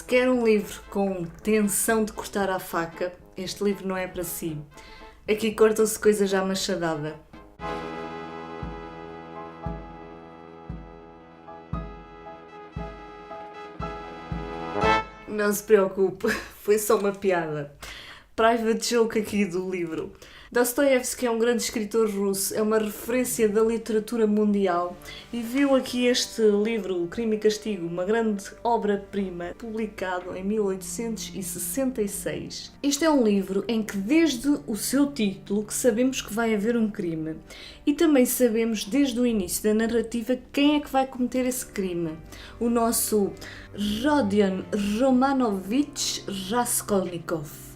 quer um livro com tensão de cortar à faca, este livro não é para si. Aqui cortam-se coisas à machadada. Não se preocupe, foi só uma piada. Private joke aqui do livro. Dostoiévski é um grande escritor russo, é uma referência da literatura mundial e viu aqui este livro, O Crime e Castigo, uma grande obra-prima, publicado em 1866. Este é um livro em que desde o seu título que sabemos que vai haver um crime e também sabemos desde o início da narrativa quem é que vai cometer esse crime. O nosso Rodion Romanovich Raskolnikov.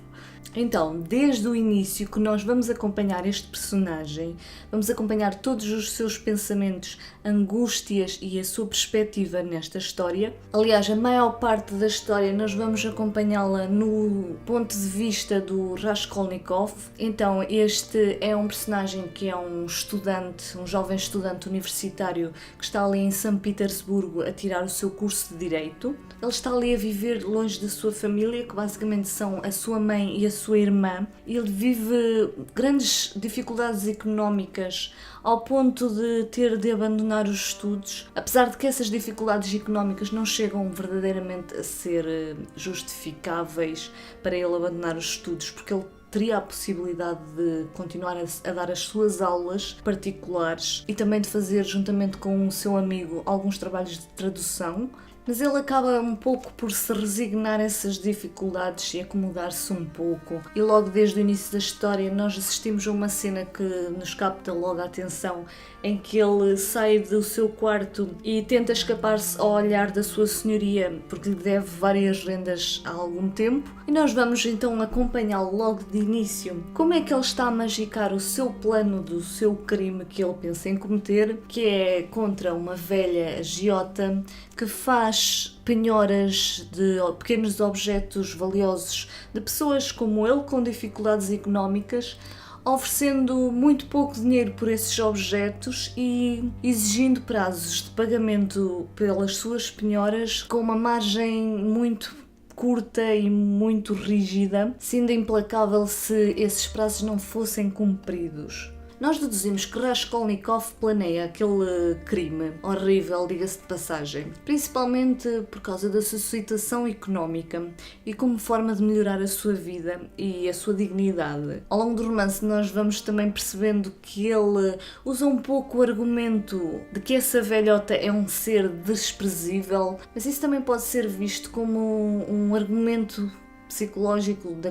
Então, desde o início que nós vamos acompanhar este personagem, vamos acompanhar todos os seus pensamentos, angústias e a sua perspectiva nesta história. Aliás, a maior parte da história nós vamos acompanhá-la no ponto de vista do Raskolnikov. Então, este é um personagem que é um estudante, um jovem estudante universitário que está ali em São Petersburgo a tirar o seu curso de Direito. Ele está ali a viver longe da sua família, que basicamente são a sua mãe e a sua irmã. Ele vive grandes dificuldades económicas ao ponto de ter de abandonar os estudos, apesar de que essas dificuldades económicas não chegam verdadeiramente a ser justificáveis para ele abandonar os estudos, porque ele teria a possibilidade de continuar a dar as suas aulas particulares e também de fazer, juntamente com o seu amigo, alguns trabalhos de tradução. Mas ele acaba um pouco por se resignar a essas dificuldades e acomodar-se um pouco. E logo desde o início da história nós assistimos a uma cena que nos capta logo a atenção, em que ele sai do seu quarto e tenta escapar-se ao olhar da sua senhoria, porque lhe deve várias rendas há algum tempo. E nós vamos então acompanhá-lo logo de início. Como é que ele está a magicar o seu plano do seu crime que ele pensa em cometer, que é contra uma velha agiota que faz penhoras de pequenos objetos valiosos de pessoas como ele com dificuldades económicas, oferecendo muito pouco dinheiro por esses objetos e exigindo prazos de pagamento pelas suas penhoras com uma margem muito curta e muito rígida, sendo implacável se esses prazos não fossem cumpridos. Nós deduzimos que Raskolnikov planeia aquele crime horrível, diga-se de passagem, principalmente por causa da sua situação económica e como forma de melhorar a sua vida e a sua dignidade. Ao longo do romance nós vamos também percebendo que ele usa um pouco o argumento de que essa velhota é um ser desprezível, mas isso também pode ser visto como um argumento psicológico da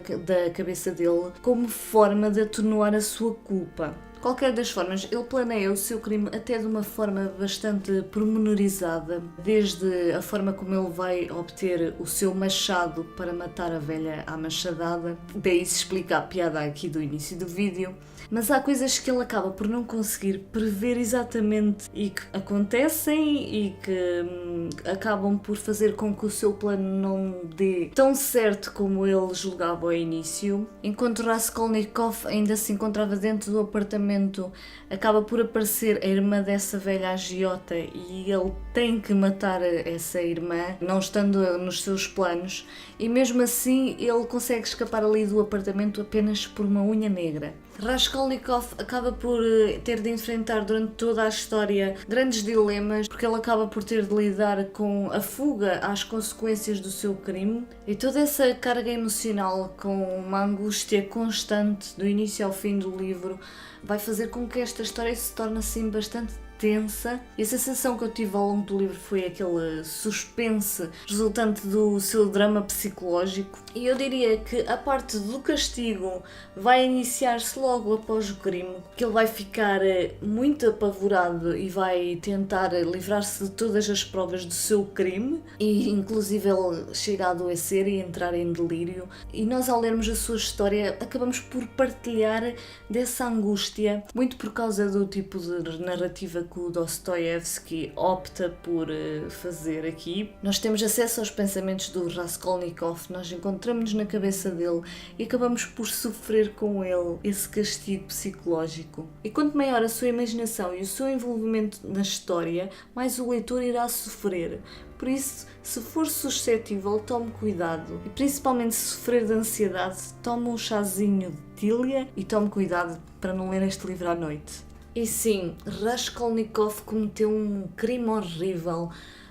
cabeça dele, como forma de atenuar a sua culpa. De qualquer das formas, ele planeia o seu crime até de uma forma bastante pormenorizada, desde a forma como ele vai obter o seu machado para matar a velha à machadada, daí se explica a piada aqui do início do vídeo. Mas há coisas que ele acaba por não conseguir prever exatamente e que acontecem e que acabam por fazer com que o seu plano não dê tão certo como ele julgava ao início. Enquanto Raskolnikov ainda se encontrava dentro do apartamento, acaba por aparecer a irmã dessa velha agiota e ele tem que matar essa irmã, não estando nos seus planos, e mesmo assim ele consegue escapar ali do apartamento apenas por uma unha negra. Raskolnikov acaba por ter de enfrentar durante toda a história grandes dilemas, porque ele acaba por ter de lidar com a fuga às consequências do seu crime e toda essa carga emocional com uma angústia constante do início ao fim do livro vai fazer com que esta história se torne assim bastante tensa, e a sensação que eu tive ao longo do livro foi aquele suspense resultante do seu drama psicológico. E eu diria que a parte do castigo vai iniciar-se logo após o crime, que ele vai ficar muito apavorado e vai tentar livrar-se de todas as provas do seu crime, e inclusive ele chega a adoecer e entrar em delírio, e nós ao lermos a sua história acabamos por partilhar dessa angústia, muito por causa do tipo de narrativa que o Dostoiévski opta por fazer aqui. Nós temos acesso aos pensamentos do Raskolnikov, nós encontramos-nos na cabeça dele e acabamos por sofrer com ele esse castigo psicológico. E quanto maior a sua imaginação e o seu envolvimento na história, mais o leitor irá sofrer. Por isso, se for suscetível, tome cuidado. E principalmente se sofrer de ansiedade, tome um chazinho de tília e tome cuidado para não ler este livro à noite. E sim, Raskolnikov cometeu um crime horrível,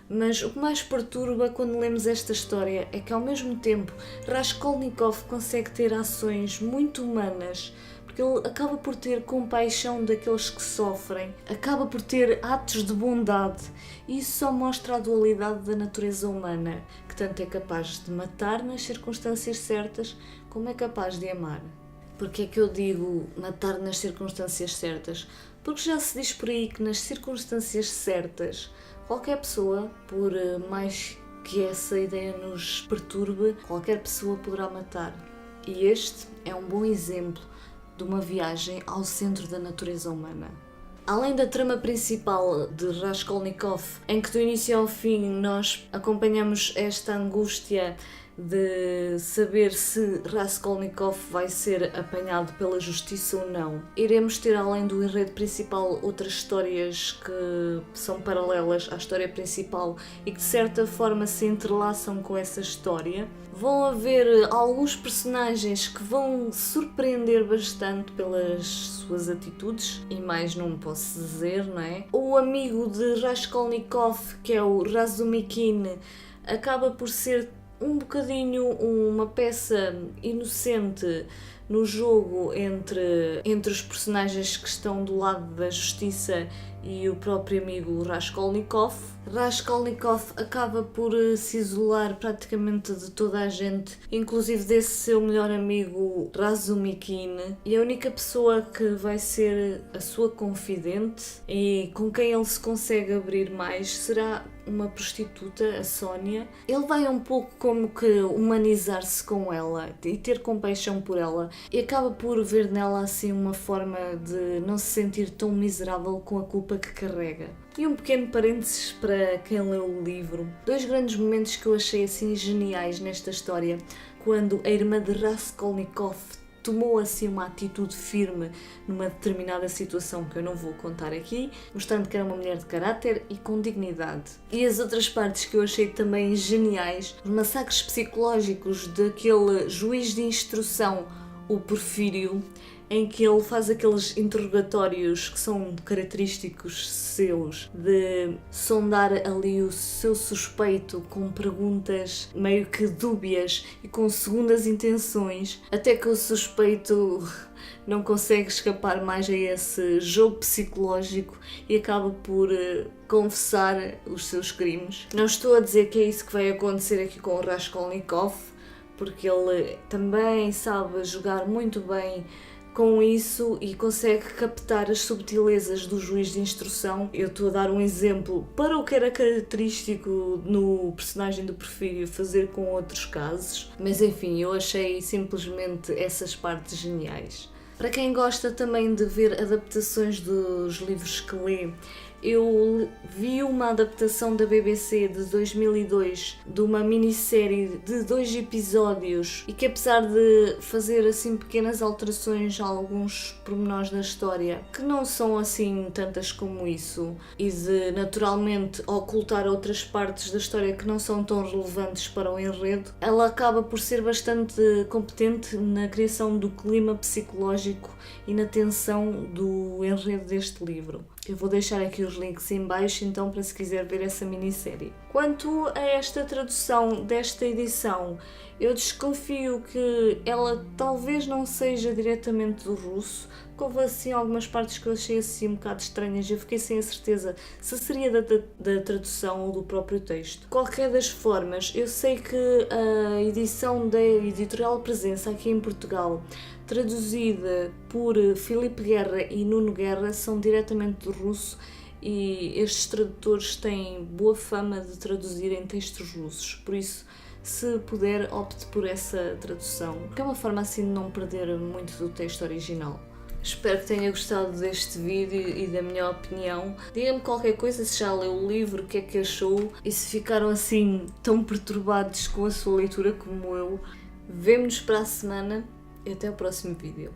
mas o que mais perturba quando lemos esta história é que ao mesmo tempo Raskolnikov consegue ter ações muito humanas, porque ele acaba por ter compaixão daqueles que sofrem, acaba por ter atos de bondade, e isso só mostra a dualidade da natureza humana, que tanto é capaz de matar nas circunstâncias certas, como é capaz de amar. Porque é que eu digo matar nas circunstâncias certas? Porque já se diz por aí que nas circunstâncias certas, qualquer pessoa, por mais que essa ideia nos perturbe, qualquer pessoa poderá matar. E este é um bom exemplo de uma viagem ao centro da natureza humana. Além da trama principal de Raskolnikov, em que do início ao fim nós acompanhamos esta angústia de saber se Raskolnikov vai ser apanhado pela justiça ou não, iremos ter, além do enredo principal, outras histórias que são paralelas à história principal e que de certa forma se entrelaçam com essa história. Vão haver alguns personagens que vão surpreender bastante pelas suas atitudes, e mais não posso dizer, não é? O amigo de Raskolnikov, que é o Razumikin, acaba por ser um bocadinho uma peça inocente no jogo entre os personagens que estão do lado da justiça e o próprio amigo Raskolnikov. Raskolnikov acaba por se isolar praticamente de toda a gente, inclusive desse seu melhor amigo Razumikin, e a única pessoa que vai ser a sua confidente e com quem ele se consegue abrir mais será uma prostituta, a Sónia. Ele vai um pouco como que humanizar-se com ela e ter compaixão por ela, e acaba por ver nela assim uma forma de não se sentir tão miserável com a culpa que carrega. E um pequeno parênteses para quem leu o livro. 2 grandes momentos que eu achei assim geniais nesta história: quando a irmã de Raskolnikov tomou assim uma atitude firme numa determinada situação que eu não vou contar aqui, mostrando que era uma mulher de caráter e com dignidade. E as outras partes que eu achei também geniais, os massacres psicológicos daquele juiz de instrução, o Porfírio, em que ele faz aqueles interrogatórios que são característicos seus, de sondar ali o seu suspeito com perguntas meio que dúbias e com segundas intenções, até que o suspeito não consegue escapar mais a esse jogo psicológico e acaba por confessar os seus crimes. Não estou a dizer que é isso que vai acontecer aqui com o Raskolnikov, porque ele também sabe jogar muito bem com isso e consegue captar as subtilezas do juiz de instrução. Eu estou a dar um exemplo para o que era característico no personagem do Porfírio fazer com outros casos, mas enfim, eu achei simplesmente essas partes geniais. Para quem gosta também de ver adaptações dos livros que lê, eu vi uma adaptação da BBC de 2002 de uma minissérie de 2 episódios e que, apesar de fazer assim pequenas alterações a alguns pormenores da história, que não são assim tantas como isso, e de naturalmente ocultar outras partes da história que não são tão relevantes para o enredo, ela acaba por ser bastante competente na criação do clima psicológico e na tensão do enredo deste livro. Eu vou deixar aqui os links em baixo, então, para se quiser ver essa minissérie. Quanto a esta tradução desta edição, eu desconfio que ela talvez não seja diretamente do russo, porque houve assim algumas partes que eu achei assim um bocado estranhas e eu fiquei sem a certeza se seria da tradução ou do próprio texto. De qualquer das formas, eu sei que a edição da Editorial Presença aqui em Portugal, traduzida por Filipe Guerra e Nuno Guerra, são diretamente do russo, e estes tradutores têm boa fama de traduzir em textos russos, por isso, se puder, opte por essa tradução, porque é uma forma assim de não perder muito do texto original. Espero que tenha gostado deste vídeo e da minha opinião. Diga-me qualquer coisa, se já leu o livro, o que é que achou e se ficaram assim tão perturbados com a sua leitura como eu. Vemo-nos para a semana e até o próximo vídeo.